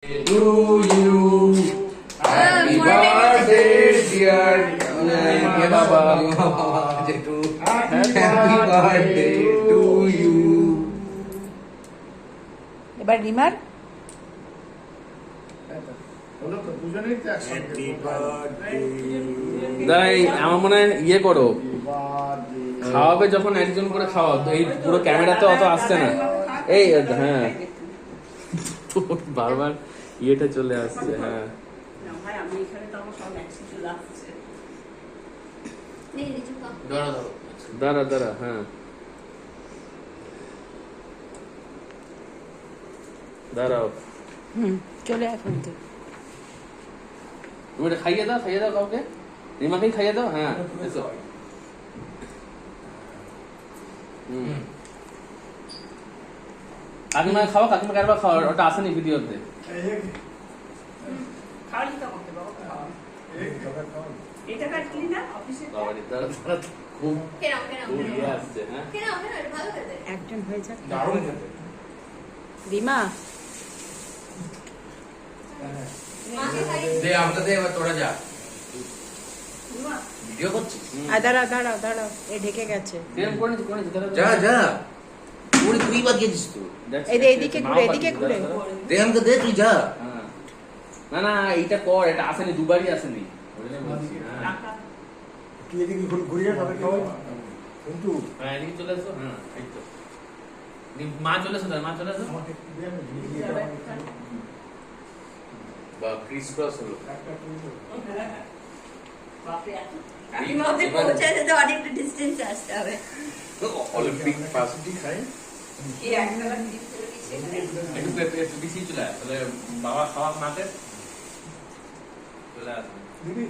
to you. Happy birthday, dear Baba. Happy birthday to you. এবার রিমার দাঁড়াই আমার মনে হয় ইয়ে করো, খাওয়াবে যখন একজন করে খাওয়াও, তো এই পুরো ক্যামেরাতে অত আসছে না। এই হ্যাঁ বারবার ইয়েটা চলে আসছে। হ্যাঁ দাঁড়া দাঁড়া, হ্যাঁ দাঁড়াও, চলে এখন তো তুমি এটা খাইয়ে দাও কাউকে, রিমাকেই খাইয়ে দাও। হ্যাঁ এসো। কাকিমা খাওয়া, কাকিমা কারবার খাওয়া, ওটা আসেনি ভিডিওতে। খুব ইয়ে আসছে। হ্যাঁ একজন হয়ে যাক। রিমা দে আমরা দে, এবার তোরা যা। ভিডিও করছিস? দাঁড়াও দাঁড়াও দাঁড়াও, এ ঢেকে গেছে। যা যা, পুরি তুই বাদ গেছিস তো। এদিকে ঘুরে, এদিকে ঘুরে। দে আমাকে দে, তুই যা। না না এইটা কর, এটা আসেনি, দুবারই আসেনি। তুই এদিকে ঘুরিয়ে তবে খাওয়াই কিন্তু হ্যাঁ এদিকে চলে এসো। হ্যাঁ এই তো মা চলে এসো, মা চলে এসো। আমাকে একটু দে, আমি ঝুলিয়ে বা ক্রিস ক্রস হলো। অলিম্পিক ফার্স্টই খাই। একটু বেশি চলে আসে, বাবা খাওয়া মাকে চলে আসবে। দিবি?